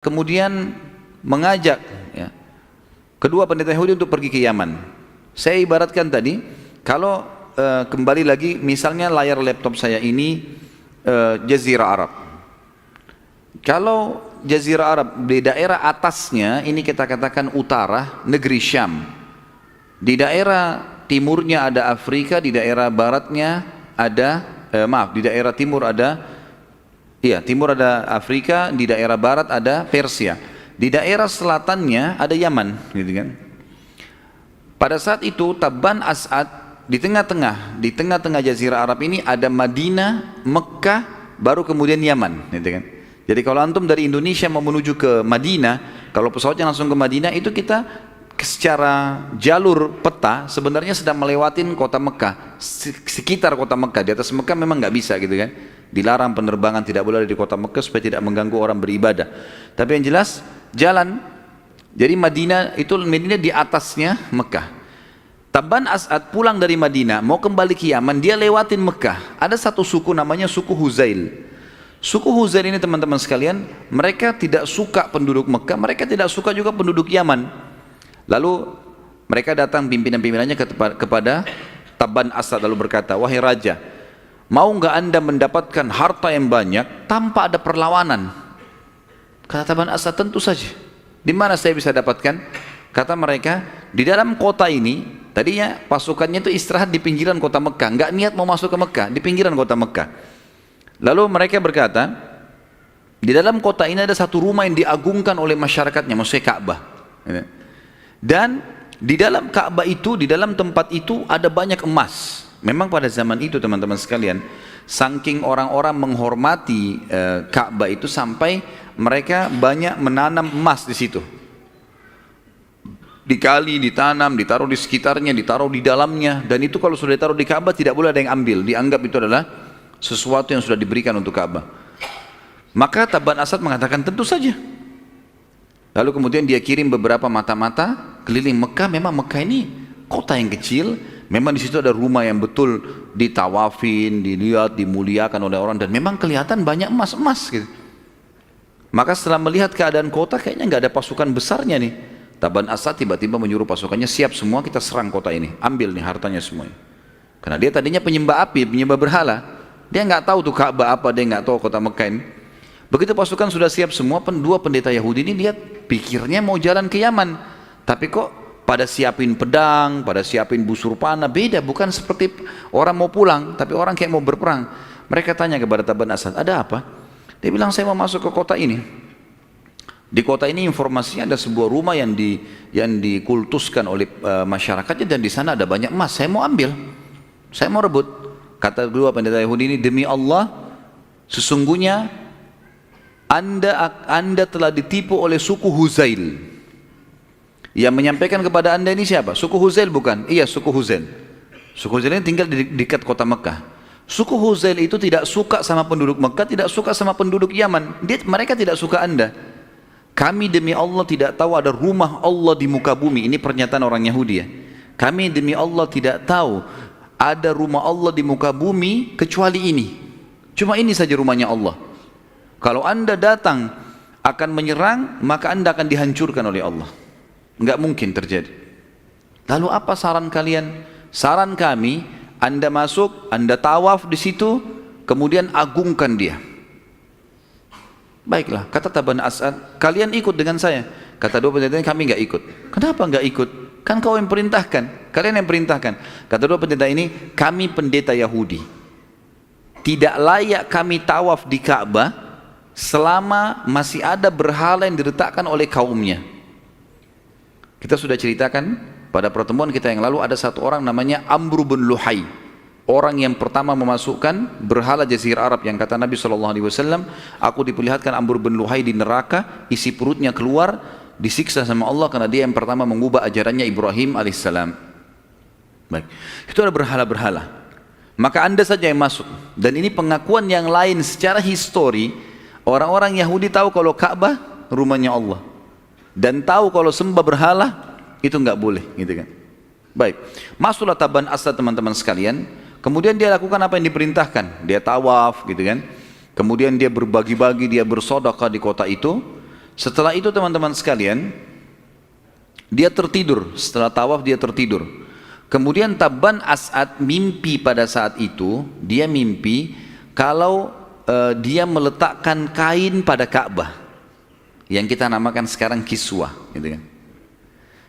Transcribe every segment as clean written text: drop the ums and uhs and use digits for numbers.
kemudian mengajak ya, kedua pendeta Yahudi untuk pergi ke Yaman. Saya ibaratkan tadi, kalau kembali lagi misalnya layar laptop saya ini Jazirah Arab. Kalau Jazirah Arab di daerah atasnya ini kita katakan utara, negeri Syam. Di daerah timurnya ada Afrika, di daerah baratnya ada di daerah timur ada timur ada Afrika, di daerah barat ada Persia. Di daerah selatannya ada Yaman, gitu kan. Pada saat itu Tabban As'ad di tengah-tengah Jazirah Arab ini ada Madinah, Mekah, baru kemudian Yaman, gitu kan. Jadi kalau antum dari Indonesia mau menuju ke Madinah, kalau pesawatnya langsung ke Madinah itu kita secara jalur peta sebenarnya sedang melewatin kota Mekah, sekitar kota Mekah. Di atas Mekah memang nggak bisa, gitu kan. Dilarang penerbangan, tidak boleh ada di kota Mekah supaya tidak mengganggu orang beribadah. Tapi yang jelas jalan. Jadi Madinah di atasnya Mekah. Tabban As'ad pulang dari Madinah mau kembali ke Yaman, dia lewatin Mekah. Ada satu suku namanya suku Huzail. Suku Huzail ini teman-teman sekalian, mereka tidak suka penduduk Mekah, mereka tidak suka juga penduduk Yaman. Lalu mereka datang pimpinan-pimpinannya kepada Tabban As'ad lalu berkata, "Wahai raja, mau nggak anda mendapatkan harta yang banyak tanpa ada perlawanan?" Kata Tabban As'ad, "Tentu saja." Di mana saya bisa dapatkan? Kata mereka, di dalam kota ini, tadinya pasukannya itu istirahat di pinggiran kota Mekah, nggak niat mau masuk ke Mekah, di pinggiran kota Mekah. Lalu mereka berkata, di dalam kota ini ada satu rumah yang diagungkan oleh masyarakatnya, maksudnya Ka'bah. Dan di dalam Ka'bah itu, di dalam tempat itu ada banyak emas. Memang pada zaman itu teman-teman sekalian, saking orang-orang menghormati Ka'bah itu sampai mereka banyak menanam emas di situ. Dikali, ditanam, ditaruh di sekitarnya, ditaruh di dalamnya. Dan itu kalau sudah ditaruh di Ka'bah tidak boleh ada yang ambil. Dianggap itu adalah sesuatu yang sudah diberikan untuk Ka'bah. Maka Tabban As'ad mengatakan tentu saja. Lalu kemudian dia kirim beberapa mata-mata keliling Mekah. Memang Mekah ini kota yang kecil. Memang di situ ada rumah yang betul ditawafin, dilihat, dimuliakan oleh orang. Dan memang kelihatan banyak emas-emas gitu. Maka setelah melihat keadaan kota, kayaknya nggak ada pasukan besarnya nih. Tabban As'ad tiba-tiba menyuruh pasukannya, siap semua kita serang kota ini. Ambil nih hartanya semuanya. Karena dia tadinya penyembah api, penyembah berhala. Dia nggak tahu tuh Ka'bah apa, dia nggak tahu kota Mekah ini. Begitu pasukan sudah siap semua, dua pendeta Yahudi ini lihat, pikirnya mau jalan ke Yaman. Tapi kok pada siapin pedang, pada siapin busur panah, beda, bukan seperti orang mau pulang, tapi orang kayak mau berperang. Mereka tanya kepada Tabban As'ad, ada apa? Dia bilang, saya mau masuk ke kota ini. Di kota ini informasinya ada sebuah rumah yang dikultuskan oleh masyarakatnya, dan di sana ada banyak emas, saya mau ambil, saya mau rebut. Kata kedua pendeta Yahudi ini, demi Allah, sesungguhnya anda telah ditipu oleh suku Huzail. Yang menyampaikan kepada anda ini siapa? Suku Huzail bukan? Iya, suku Huzail. Suku Huzail ini tinggal di dekat kota Mekah. Suku Huzail itu tidak suka sama penduduk Mekah, tidak suka sama penduduk Yaman. Mereka tidak suka anda. Kami demi Allah tidak tahu ada rumah Allah di muka bumi. Ini pernyataan orang Yahudi ya. Kami demi Allah tidak tahu ada rumah Allah di muka bumi kecuali ini. Cuma ini saja rumahnya Allah. Kalau anda datang akan menyerang, maka anda akan dihancurkan oleh Allah. Enggak mungkin terjadi. Lalu apa saran kalian? Saran kami, anda masuk, anda tawaf di situ, kemudian agungkan dia. Baiklah, kata Tabban As'ad, kalian ikut dengan saya. Kata dua pendeta, kami enggak ikut. Kenapa enggak ikut? Kan kau yang perintahkan, kalian yang perintahkan. Kata dua pendeta ini, kami pendeta Yahudi. Tidak layak kami tawaf di Ka'bah selama masih ada berhala yang diletakkan oleh kaumnya. Kita sudah ceritakan pada pertemuan kita yang lalu, ada satu orang namanya Amr bin Luhai. Orang yang pertama memasukkan berhala Jazirah Arab, yang kata Nabi SAW, aku diperlihatkan Amr bin Luhai di neraka, isi perutnya keluar, disiksa sama Allah karena dia yang pertama mengubah ajarannya Ibrahim alaihissalam. Baik, itu ada berhala-berhala. Maka anda saja yang masuk. Dan ini pengakuan yang lain secara histori. Orang-orang Yahudi tahu kalau Ka'bah rumahnya Allah, dan tahu kalau sembah berhala itu nggak boleh, gitu kan. Baik, masuklah Tabban As'ad teman-teman sekalian. Kemudian dia lakukan apa yang diperintahkan. Dia tawaf, gitu kan. Kemudian dia berbagi-bagi, dia bersedekah di kota itu. Setelah itu teman-teman sekalian, dia tertidur, setelah tawaf dia tertidur. Kemudian Tabban As'ad mimpi pada saat itu, dia mimpi kalau dia meletakkan kain pada Ka'bah, yang kita namakan sekarang kiswah, gitu kan.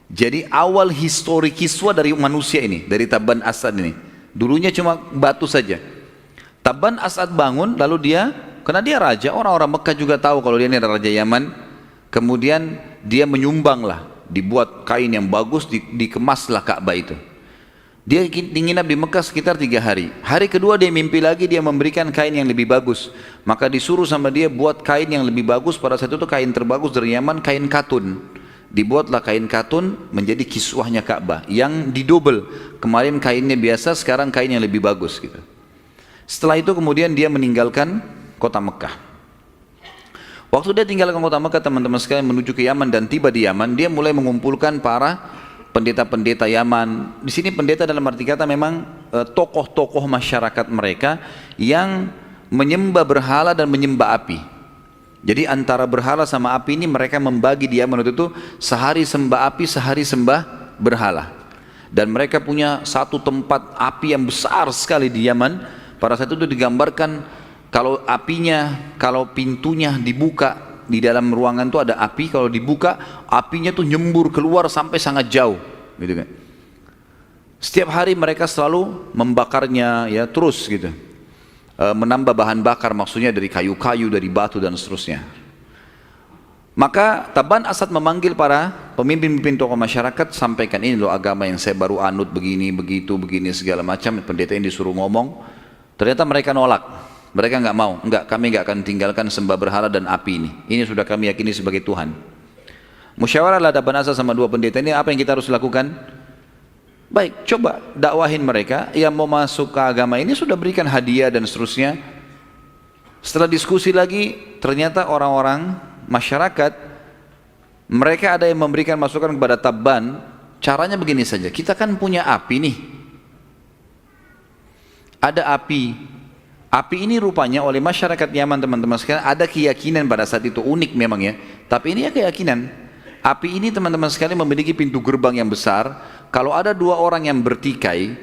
Jadi awal histori kiswah dari manusia ini, dari Tabban As'ad ini. Dulunya cuma batu saja. Tabban As'ad bangun, lalu dia, karena dia raja, orang-orang Mekah juga tahu kalau dia ini adalah raja Yaman. Kemudian dia menyumbanglah, dibuat kain yang bagus, dikemaslah Ka'bah itu. Dia nginap di Mekah sekitar 3 hari. Hari kedua dia mimpi lagi, dia memberikan kain yang lebih bagus. Maka disuruh sama dia buat kain yang lebih bagus. Pada saat itu kain terbagus dari Yaman, kain katun. Dibuatlah kain katun menjadi kiswahnya Ka'bah yang didobel. Kemarin kainnya biasa, sekarang kain yang lebih bagus gitu. Setelah itu kemudian dia meninggalkan kota Mekah. Waktu dia tinggalkan kota Mekah, teman-teman sekalian, menuju ke Yaman dan tiba di Yaman, dia mulai mengumpulkan para pendeta-pendeta Yaman. Di sini pendeta dalam arti kata memang tokoh-tokoh masyarakat mereka yang menyembah berhala dan menyembah api. Jadi antara berhala sama api ini mereka membagi di Yaman itu sehari sembah api, sehari sembah berhala. Dan mereka punya satu tempat api yang besar sekali di Yaman. Pada saat itu digambarkan kalau apinya, kalau pintunya dibuka, di dalam ruangan itu ada api, kalau dibuka apinya tuh nyembur keluar sampai sangat jauh, gitu kan. Setiap hari mereka selalu membakarnya ya terus gitu, menambah bahan bakar, maksudnya dari kayu-kayu, dari batu dan seterusnya. Maka Tabban As'ad memanggil para pemimpin-pemimpin tokoh masyarakat, sampaikan ini loh agama yang saya baru anut, begini, begitu, begini segala macam. Pendeta ini disuruh ngomong, ternyata mereka nolak. Mereka nggak mau, kami nggak akan tinggalkan sembah berhala dan api ini. Ini sudah kami yakini sebagai Tuhan. Musyawarahlah Tabban As'ad sama 2 pendeta ini, apa yang kita harus lakukan? Baik, coba dakwahin mereka yang mau masuk ke agama ini, sudah berikan hadiah dan seterusnya. Setelah diskusi lagi, ternyata orang-orang masyarakat, mereka ada yang memberikan masukan kepada Tabban. Caranya begini saja, kita kan punya api nih. Ada api. Api ini rupanya oleh masyarakat Yaman, teman-teman sekalian, ada keyakinan pada saat itu, unik memang ya. Tapi ini ya keyakinan. Api ini teman-teman sekalian memiliki pintu gerbang yang besar. Kalau ada 2 orang yang bertikai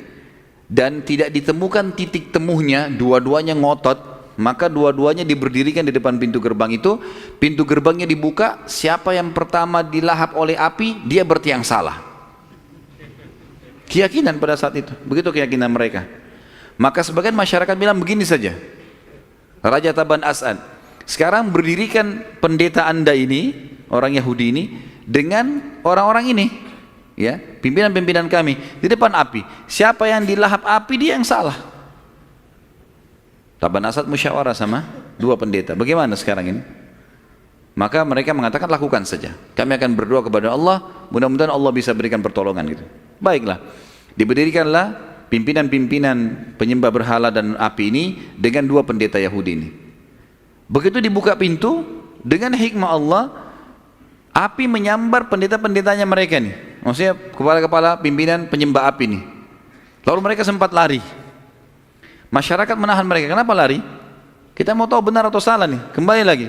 dan tidak ditemukan titik temunya, dua-duanya ngotot, maka dua-duanya diberdirikan di depan pintu gerbang itu. Pintu gerbangnya dibuka, siapa yang pertama dilahap oleh api, dia berarti yang salah. Keyakinan pada saat itu, begitu keyakinan mereka. Maka sebagian masyarakat bilang begini saja, Raja Tabban As'ad, sekarang berdirikan pendeta anda ini, orang Yahudi ini, dengan orang-orang ini, ya, pimpinan-pimpinan kami, di depan api. Siapa yang dilahap api, dia yang salah. Tabban As'ad musyawarah sama 2 pendeta, bagaimana sekarang ini? Maka mereka mengatakan lakukan saja, kami akan berdoa kepada Allah, mudah-mudahan Allah bisa berikan pertolongan gitu. Baiklah, diberdirikanlah pimpinan-pimpinan penyembah berhala dan api ini dengan 2 pendeta Yahudi ini. Begitu dibuka pintu, dengan hikmah Allah, api menyambar pendeta-pendetanya mereka nih. Maksudnya kepala-kepala pimpinan penyembah api ini. Lalu mereka sempat lari. Masyarakat menahan mereka. Kenapa lari? Kita mau tahu benar atau salah nih. Kembali lagi.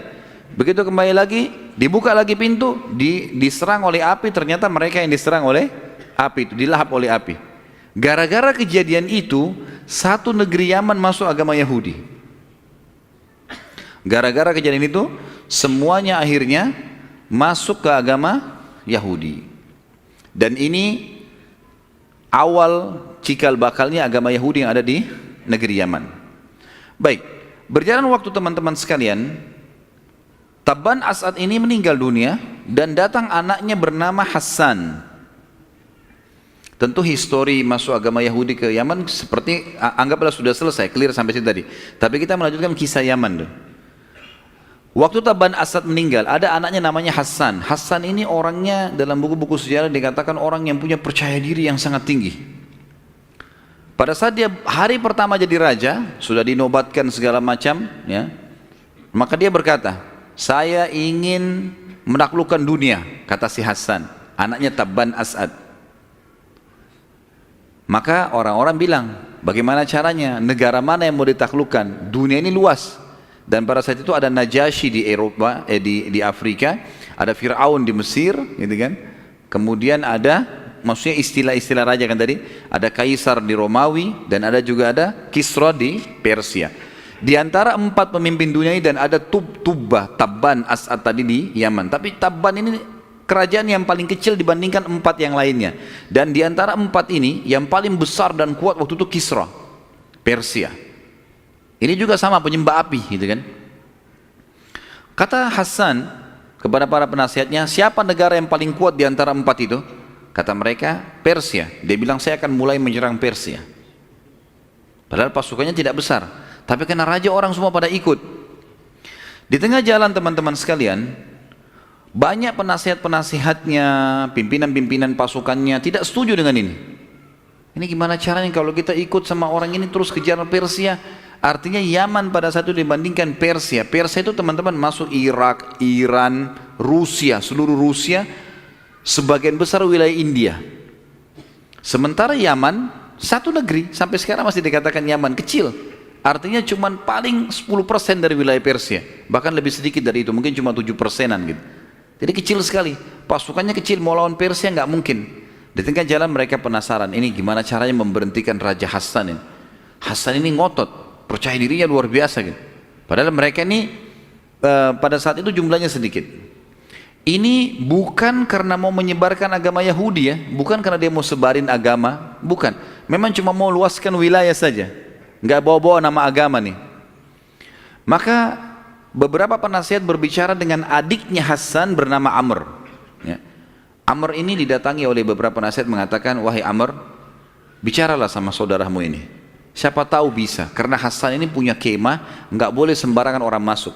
Begitu kembali lagi, dibuka lagi pintu, diserang oleh api. Ternyata mereka yang diserang oleh api itu, dilahap oleh api. Gara-gara kejadian itu, satu negeri Yaman masuk agama Yahudi. Gara-gara kejadian itu, semuanya akhirnya masuk ke agama Yahudi. Dan ini awal cikal bakalnya agama Yahudi yang ada di negeri Yaman. Baik, berjalan waktu teman-teman sekalian, Tabban As'ad ini meninggal dunia dan datang anaknya bernama Hassan. Tentu histori masuk agama Yahudi ke Yaman seperti anggaplah sudah selesai, clear sampai situ tadi. Tapi kita melanjutkan kisah Yaman tuh. Waktu Tabban As'ad meninggal, ada anaknya namanya Hassan. Hassan ini orangnya dalam buku-buku sejarah dikatakan orang yang punya percaya diri yang sangat tinggi. Pada saat dia hari pertama jadi raja, sudah dinobatkan segala macam, ya, maka dia berkata, saya ingin menaklukkan dunia, kata si Hassan, anaknya Tabban As'ad. Maka orang-orang bilang, bagaimana caranya? Negara mana yang mau ditaklukkan? Dunia ini luas. Dan pada saat itu ada Najasyi di Eropa, di Afrika, Ada Fir'aun di Mesir, gitu kan. Kemudian ada, maksudnya istilah-istilah raja kan tadi, ada Kaisar di Romawi, dan ada juga ada Kisra di Persia. Di antara 4 pemimpin dunia ini, dan ada Tubbah, Tabban, As'ad tadi di Yaman. Tapi Tabban ini kerajaan yang paling kecil dibandingkan 4 yang lainnya. Dan di antara 4 ini, yang paling besar dan kuat waktu itu Kisra, Persia. Ini juga sama, penyembah api, gitu kan. Kata Hasan kepada para penasihatnya, siapa negara yang paling kuat di antara 4 itu? Kata mereka, Persia. Dia bilang, saya akan mulai menyerang Persia. Padahal pasukannya tidak besar, tapi karena raja orang semua pada ikut. Di tengah jalan teman-teman sekalian, banyak penasihat-penasihatnya, pimpinan-pimpinan pasukannya tidak setuju dengan ini. Ini gimana caranya kalau kita ikut sama orang ini terus kejar Persia? Artinya Yaman pada saat itu dibandingkan Persia. Persia itu teman-teman masuk Irak, Iran, Rusia, seluruh Rusia, sebagian besar wilayah India. Sementara Yaman, satu negeri, sampai sekarang masih dikatakan Yaman, kecil. Artinya cuma paling 10% dari wilayah Persia. Bahkan lebih sedikit dari itu, mungkin cuma 7%-an gitu. Jadi kecil sekali, pasukannya kecil, mau lawan Persia nggak mungkin. Di tengah jalan mereka penasaran, ini gimana caranya memberhentikan Raja Hasan ini. Hasan ini ngotot, percaya dirinya luar biasa gitu. Padahal mereka ini pada saat itu jumlahnya sedikit. Ini bukan karena mau menyebarkan agama Yahudi ya, bukan karena dia mau sebarin agama, bukan. Memang cuma mau luaskan wilayah saja, nggak bawa-bawa nama agama nih. Maka beberapa penasihat berbicara dengan adiknya Hasan bernama Amr. Ya. Amr ini didatangi oleh beberapa penasihat mengatakan, wahai Amr, bicaralah sama saudaramu ini. Siapa tahu bisa, karena Hasan ini punya kemah, nggak boleh sembarangan orang masuk.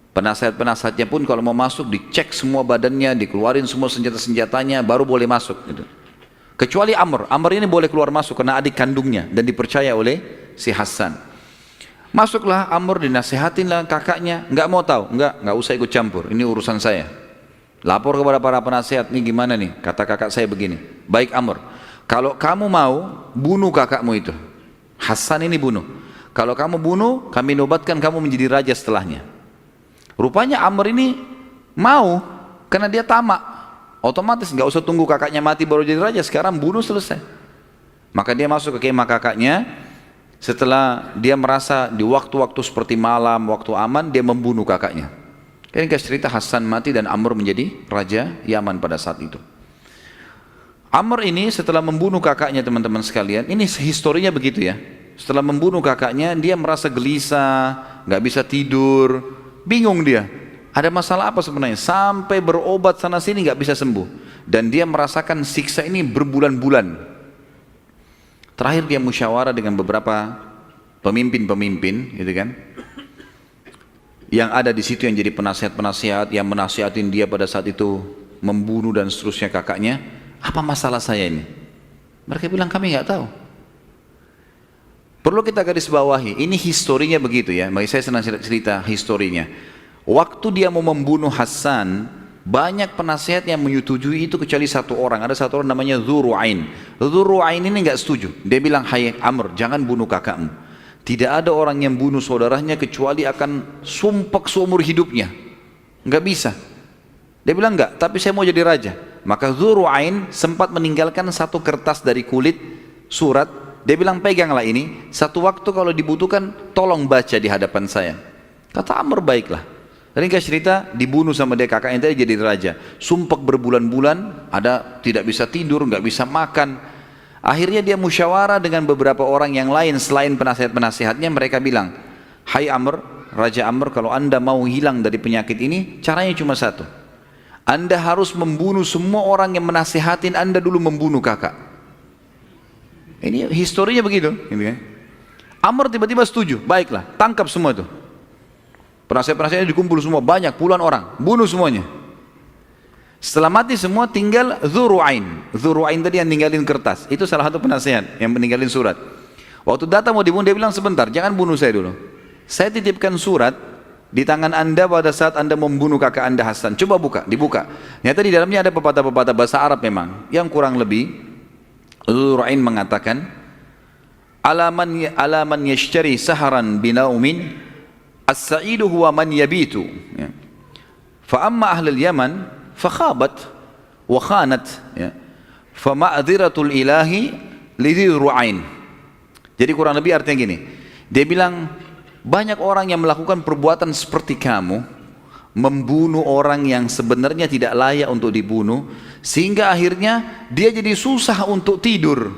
Penasihat-penasihatnya pun kalau mau masuk dicek semua badannya, dikeluarin semua senjata-senjatanya, baru boleh masuk. Gitu. Kecuali Amr, Amr ini boleh keluar masuk karena adik kandungnya dan dipercaya oleh si Hasan. Masuklah Amr, dinasihatinlah kakaknya, nggak mau tahu, nggak usah ikut campur, ini urusan saya. Lapor kepada para penasihat, ini gimana nih, kata kakak saya begini. Baik Amr, kalau kamu mau, bunuh kakakmu itu. Hasan ini bunuh. Kalau kamu bunuh, kami nobatkan kamu menjadi raja setelahnya. Rupanya Amr ini mau, karena dia tamak. Otomatis nggak usah tunggu kakaknya mati baru jadi raja, sekarang bunuh selesai. Maka dia masuk ke kemah kakaknya. Setelah dia merasa di waktu-waktu seperti malam, waktu aman, dia membunuh kakaknya. Ini cerita Hasan mati dan Amr menjadi raja Yaman pada saat itu. Amr ini setelah membunuh kakaknya teman-teman sekalian, ini historinya begitu ya. Setelah membunuh kakaknya, dia merasa gelisah, nggak bisa tidur, bingung dia. Ada masalah apa sebenarnya? Sampai berobat sana sini nggak bisa sembuh. Dan dia merasakan siksa ini berbulan-bulan. Terakhir dia musyawarah dengan beberapa pemimpin-pemimpin, gitu kan? Yang ada di situ yang jadi penasihat-penasihat, yang menasihatin dia pada saat itu membunuh dan seterusnya kakaknya. Apa masalah saya ini? Mereka bilang kami nggak tahu. Perlu kita garis bawahi, ini historinya begitu ya. Bagi saya senang cerita historinya. Waktu dia mau membunuh Hasan, banyak penasihat yang menyetujui itu kecuali satu orang. Ada satu orang namanya Dzurru'ain. Dzurru'ain ini nggak setuju. Dia bilang, hai Amr, jangan bunuh kakakmu. Tidak ada orang yang bunuh saudaranya kecuali akan sumpek seumur hidupnya. Nggak bisa. Dia bilang enggak, tapi saya mau jadi raja. Maka Dzurru'ain sempat meninggalkan satu kertas dari kulit surat. Dia bilang, peganglah ini. Satu waktu kalau dibutuhkan, tolong baca di hadapan saya. Kata Amr, baiklah. Ringkas cerita, dibunuh sama dia kakaknya tadi jadi raja. Sumpek berbulan-bulan, ada tidak bisa tidur, nggak bisa makan. Akhirnya dia musyawarah dengan beberapa orang yang lain selain penasihat-penasihatnya. Mereka bilang, hai Amr, Raja Amr, kalau anda mau hilang dari penyakit ini, caranya cuma satu. Anda harus membunuh semua orang yang menasihatin anda dulu membunuh kakak. Ini historinya begitu. Amr tiba-tiba setuju, baiklah, tangkap semua itu. Penasihat-penasihatnya dikumpul semua, banyak, puluhan orang, bunuh semuanya. Setelah mati semua tinggal Dzurru'ain. Dzurru'ain tadi yang ninggalin kertas. Itu salah satu penasihat yang meninggalin surat. Waktu datang mau dibunuh, dia bilang sebentar, jangan bunuh saya dulu. Saya titipkan surat di tangan anda pada saat anda membunuh kakak anda Hasan. Coba buka, dibuka. Ternyata di dalamnya ada pepatah-pepatah bahasa Arab memang. Yang kurang lebih, Dzurru'ain mengatakan, alaman yashtari saharan binaumin, as-sa'idu huwa man yabitu. Fa amma ahlul Yaman fakhabat wa khanat, ya. Fa ma'dziratul ilahi lidhi ru'ain. Jadi kurang lebih artinya gini. Dia bilang banyak orang yang melakukan perbuatan seperti kamu, membunuh orang yang sebenarnya tidak layak untuk dibunuh, sehingga akhirnya dia jadi susah untuk tidur.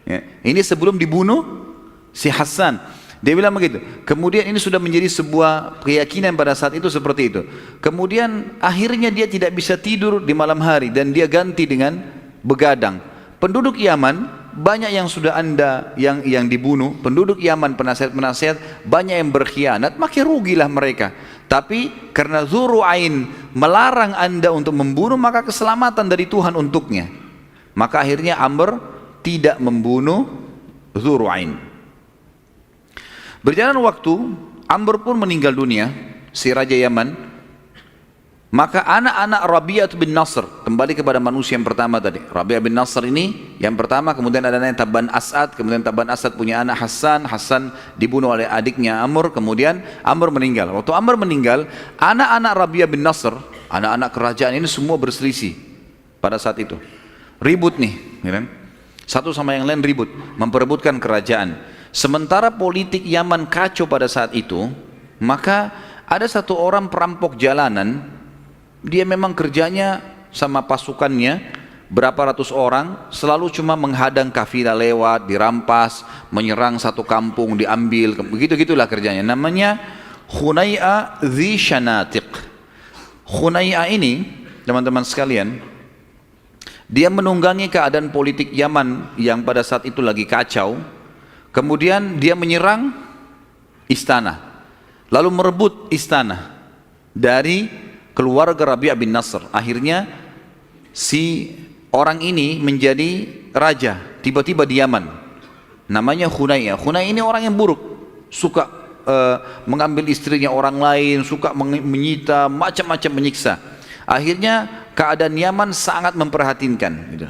Ya. Ini sebelum dibunuh si Hasan. Dia bilang begitu. Kemudian ini sudah menjadi sebuah keyakinan pada saat itu seperti itu. Kemudian akhirnya dia tidak bisa tidur di malam hari dan dia ganti dengan begadang. Penduduk Yaman banyak yang sudah anda yang dibunuh. Penduduk Yaman penasihat-penasihat banyak yang berkhianat, maka rugilah mereka. Tapi karena Dzurru'ain melarang anda untuk membunuh, maka keselamatan dari Tuhan untuknya. Maka akhirnya Amr tidak membunuh Dzurru'ain. Berjalan waktu, Amr pun meninggal dunia, si Raja Yaman. Maka anak-anak Rabi'ah bin Nasr, kembali kepada manusia yang pertama tadi. Rabi'ah bin Nasr ini yang pertama, kemudian ada anak Taban As'ad, kemudian Taban As'ad punya anak Hassan, Hassan dibunuh oleh adiknya Amr, kemudian Amr meninggal. Waktu Amr meninggal, anak-anak Rabi'ah bin Nasr, anak-anak kerajaan ini semua berselisih pada saat itu. Ribut nih, ya kan? Satu sama yang lain ribut, memperebutkan kerajaan. Sementara politik Yaman kacau pada saat itu, maka ada satu orang perampok jalanan, dia memang kerjanya sama pasukannya, berapa ratus orang, selalu cuma menghadang kafilah lewat, dirampas, menyerang satu kampung, diambil, begitu-gitulah kerjanya. Namanya Khunai'ah Dzi Syanatiq. Khunai'ah ini, teman-teman sekalian, dia menunggangi keadaan politik Yaman yang pada saat itu lagi kacau. Kemudian dia menyerang istana, lalu merebut istana dari keluarga Rabi'ah bin Nasr. Akhirnya si orang ini menjadi raja tiba-tiba di Yaman. Namanya Khunai'ah. Khunai'ah ini orang yang buruk, suka mengambil istrinya orang lain, suka menyita, macam-macam menyiksa. Akhirnya keadaan Yaman sangat memprihatinkan, gitu.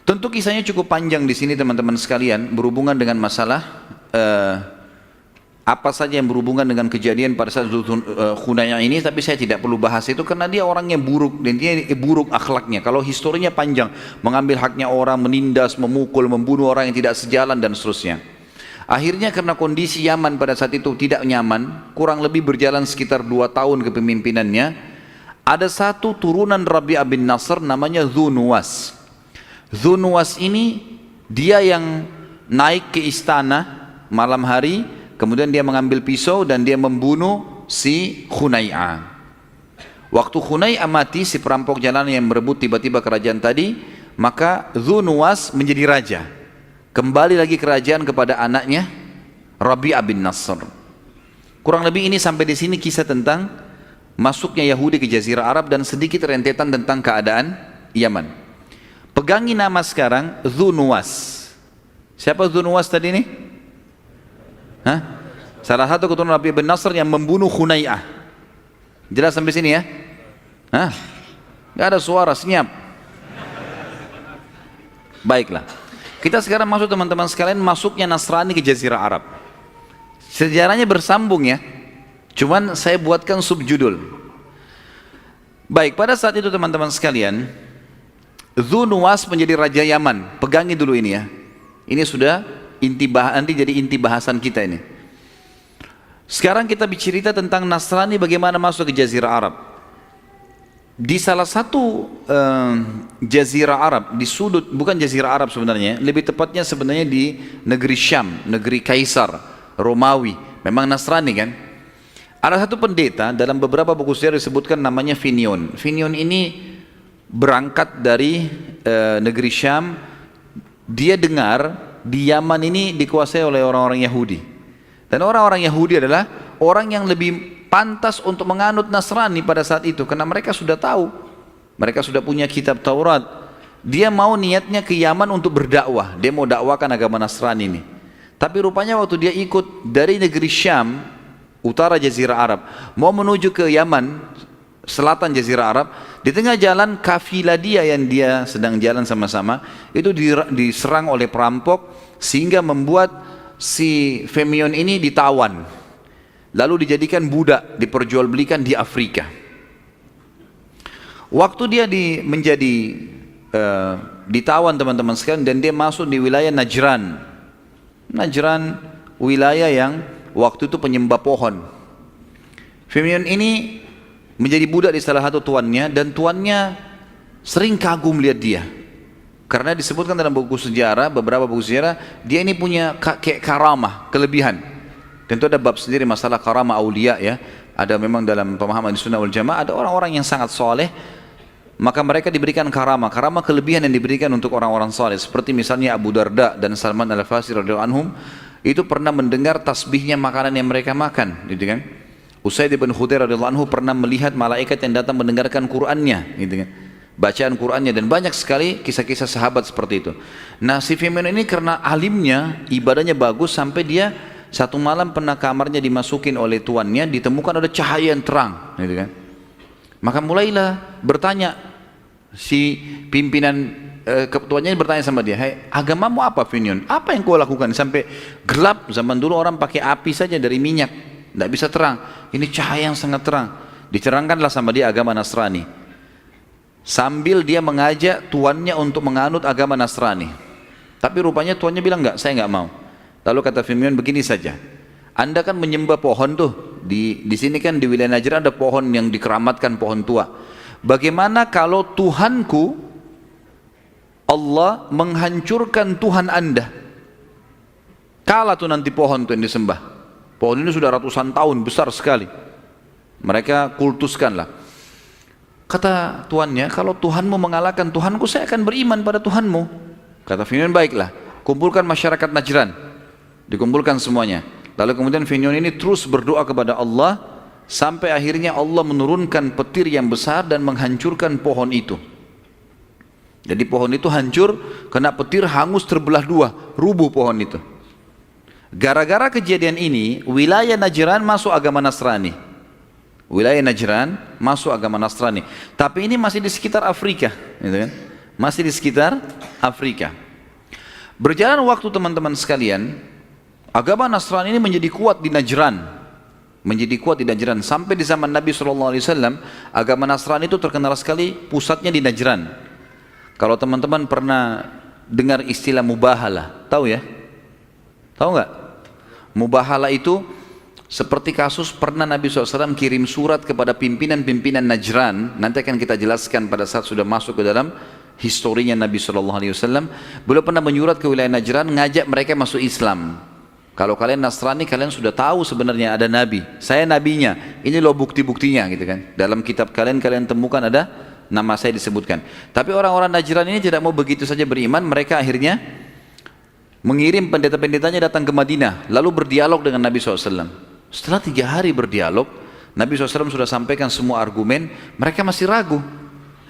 Tentu kisahnya cukup panjang di sini teman-teman sekalian, berhubungan dengan masalah apa saja yang berhubungan dengan kejadian pada saat Khunai'ah ini, tapi saya tidak perlu bahas itu karena dia orang yang buruk dan dia buruk akhlaknya. Kalau historinya panjang, mengambil haknya orang, menindas, memukul, membunuh orang yang tidak sejalan dan seterusnya. Akhirnya karena kondisi Yaman pada saat itu tidak nyaman, kurang lebih berjalan sekitar 2 tahun kepemimpinannya, ada satu turunan Rabi'ah bin Nasr namanya Dzu-Nuwas. Dzu-Nuwas ini dia yang naik ke istana malam hari, kemudian dia mengambil pisau dan dia membunuh si Khunai'ah. Waktu Khunai'ah mati, si perampok jalanan yang merebut tiba-tiba kerajaan tadi, maka Dzu-Nuwas menjadi raja. Kembali lagi kerajaan kepada anaknya Rabi'ah bin Nasr. Kurang lebih ini sampai di sini kisah tentang masuknya Yahudi ke Jazirah Arab dan sedikit rentetan tentang keadaan Yaman. Pegangi nama sekarang Dzu-Nuwas. Siapa Dzu-Nuwas tadi nih? Hah? Salah satu keturunan Rabi'ah bin Nasr yang membunuh Khunai'ah. Jelas sampai sini ya? Hah? Gak ada suara, senyap. Baiklah. Kita sekarang masuk teman-teman sekalian, masuknya Nasrani ke Jazirah Arab. Sejarahnya bersambung ya. Cuman saya buatkan subjudul. Baik, pada saat itu teman-teman sekalian, Dzu-Nuwas menjadi Raja Yaman. Pegangi dulu ini ya. Ini sudah nanti jadi inti bahasan kita ini. Sekarang kita bercerita tentang Nasrani bagaimana masuk ke Jazirah Arab. Di salah satu Jazirah Arab, di sudut, bukan Jazirah Arab sebenarnya, lebih tepatnya sebenarnya di negeri Syam, negeri Kaisar, Romawi. Memang Nasrani kan. Ada satu pendeta, dalam beberapa buku sejarah disebutkan namanya Finion. Finion ini berangkat dari negeri Syam. Dia dengar di Yaman ini dikuasai oleh orang-orang Yahudi, dan orang-orang Yahudi adalah orang yang lebih pantas untuk menganut Nasrani pada saat itu karena mereka sudah tahu, mereka sudah punya kitab Taurat. Dia mau niatnya ke Yaman untuk berdakwah, dia mau dakwakan agama Nasrani ini. Tapi rupanya waktu dia ikut dari negeri Syam, utara Jazirah Arab, mau menuju ke Yaman, selatan Jazirah Arab, di tengah jalan kafilah dia yang dia sedang jalan sama-sama itu diserang oleh perampok sehingga membuat si Femion ini ditawan. lalu dijadikan budak, diperjualbelikan di Afrika. Waktu dia ditawan teman-teman sekalian, dan dia masuk di wilayah Najran. Najran wilayah yang waktu itu penyembah pohon. Fimion ini menjadi budak di salah satu tuannya, dan tuannya sering kagum lihat dia. Karena disebutkan dalam buku sejarah, beberapa buku sejarah, dia ini punya kayak karamah, kelebihan. Tentu ada bab sendiri masalah karamah aulia ya. Ada memang dalam pemahaman di Sunnah wal Jamaah, ada orang-orang yang sangat soleh, maka mereka diberikan karamah kelebihan yang diberikan untuk orang-orang saleh. Seperti misalnya Abu Darda dan Salman Al-Farisi radhiyallahu anhum, itu pernah mendengar tasbihnya makanan yang mereka makan, gitu kan. Usaid bin Khudair radhiyallahu anhu pernah melihat malaikat yang datang mendengarkan Qur'annya, gitu kan, bacaan Qur'annya, dan banyak sekali kisah-kisah sahabat seperti itu. Nah, si Firman ini karena alimnya, ibadahnya bagus, sampai dia satu malam pernah kamarnya dimasukin oleh tuannya, ditemukan ada cahaya yang terang, gitu kan. Maka mulailah bertanya si pimpinan ketuanya, bertanya sama dia, "Hai, agamamu apa, Finion? Apa yang kau lakukan sampai gelap?" Zaman dulu orang pakai api saja dari minyak, tidak bisa terang. Ini cahaya yang sangat terang. Dicerangkanlah sama dia agama Nasrani, sambil dia mengajak tuannya untuk menganut agama Nasrani. Tapi rupanya tuannya bilang, "Enggak, saya enggak mau." Lalu kata Finion, "Begini saja, Anda kan menyembah pohon tuh, di sini kan di wilayah Najran ada pohon yang dikeramatkan, pohon tua. Bagaimana kalau Tuhanku Allah menghancurkan Tuhan Anda? Kalah tuh nanti pohon tuh yang disembah. Pohon ini sudah ratusan tahun, besar sekali. Mereka kultuskanlah." Kata tuannya, "Kalau Tuhanmu mengalahkan Tuhanku, saya akan beriman pada Tuhanmu." Kata Finion, "Baiklah, kumpulkan masyarakat Najran." Dikumpulkan semuanya. Lalu kemudian Finion ini terus berdoa kepada Allah, sampai akhirnya Allah menurunkan petir yang besar dan menghancurkan pohon itu. Jadi pohon itu hancur, kena petir, hangus, terbelah dua, rubuh pohon itu. Gara-gara kejadian ini, wilayah Najran masuk agama Nasrani. Wilayah Najran masuk agama Nasrani. Tapi ini masih di sekitar Afrika, gitu kan? Masih di sekitar Afrika. Berjalan waktu teman-teman sekalian, agama Nasrani ini menjadi kuat di Najran. Menjadi kuat di Najran sampai di zaman Nabi SAW. Agama Nasrani itu terkenal sekali, pusatnya di Najran. Kalau teman-teman pernah dengar istilah mubahalah, tahu ya? Tahu nggak? Mubahalah itu seperti kasus pernah Nabi SAW kirim surat kepada pimpinan-pimpinan Najran. Nanti akan kita jelaskan pada saat sudah masuk ke dalam historinya Nabi SAW. Beliau pernah menyurat ke wilayah Najran, ngajak mereka masuk Islam. Kalau kalian Nasrani, kalian sudah tahu sebenarnya ada Nabi. Saya Nabinya. Ini loh bukti-buktinya, gitu kan. Dalam kitab kalian temukan ada nama saya disebutkan. Tapi orang-orang Najran ini tidak mau begitu saja beriman. Mereka akhirnya mengirim pendeta-pendetanya datang ke Madinah, lalu berdialog dengan Nabi SAW. Setelah 3 hari berdialog, Nabi SAW sudah sampaikan semua argumen. Mereka masih ragu.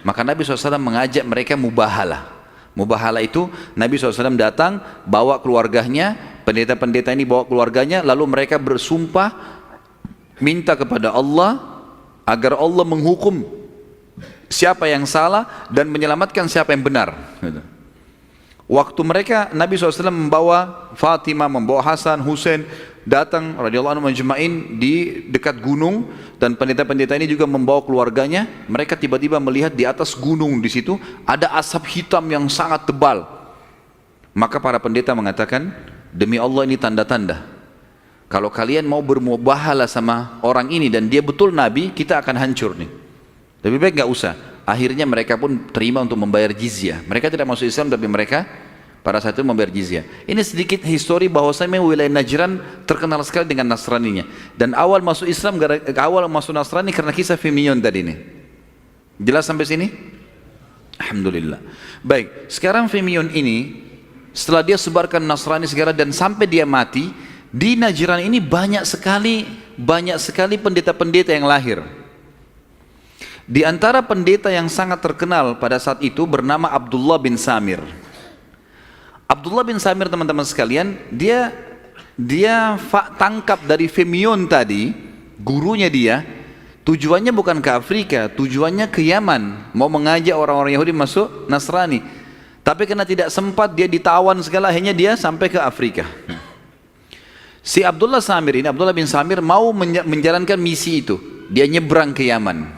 Maka Nabi SAW mengajak mereka mubahalah. Mubahalah itu Nabi SAW datang bawa keluarganya, pendeta-pendeta ini bawa keluarganya, lalu mereka bersumpah minta kepada Allah agar Allah menghukum siapa yang salah dan menyelamatkan siapa yang benar. Waktu mereka, Nabi SAW membawa Fatimah, membawa Hasan, Husain datang radhiyallahu anhu majma'in di dekat gunung, dan pendeta-pendeta ini juga membawa keluarganya. Mereka tiba-tiba melihat di atas gunung di situ ada asap hitam yang sangat tebal. Maka para pendeta mengatakan, "Demi Allah, ini tanda-tanda. Kalau kalian mau bermubahalah sama orang ini dan dia betul Nabi, kita akan hancur nih. Lebih baik nggak usah." Akhirnya mereka pun terima untuk membayar jizyah. Mereka tidak masuk Islam, tapi mereka pada saat itu membayar jizyah. Ini sedikit histori bahwasanya wilayah Najran terkenal sekali dengan Nasraninya. Dan awal masuk Islam, awal masuk Nasrani karena kisah Fimion tadi ini. Jelas sampai sini? Alhamdulillah. Baik, sekarang Fimion ini setelah dia sebarkan Nasrani segala dan sampai dia mati, di Najran ini banyak sekali pendeta-pendeta yang lahir. Di antara pendeta yang sangat terkenal pada saat itu bernama Abdullah bin Samir. Abdullah bin Samir, teman-teman sekalian, dia tangkap dari Fimion tadi, gurunya dia, tujuannya bukan ke Afrika, tujuannya ke Yaman, mau mengajak orang-orang Yahudi masuk Nasrani. Tapi karena tidak sempat, dia ditawan segala, akhirnya dia sampai ke Afrika. Si Abdullah bin Samir mau menjalankan misi itu. Dia nyebrang ke Yaman.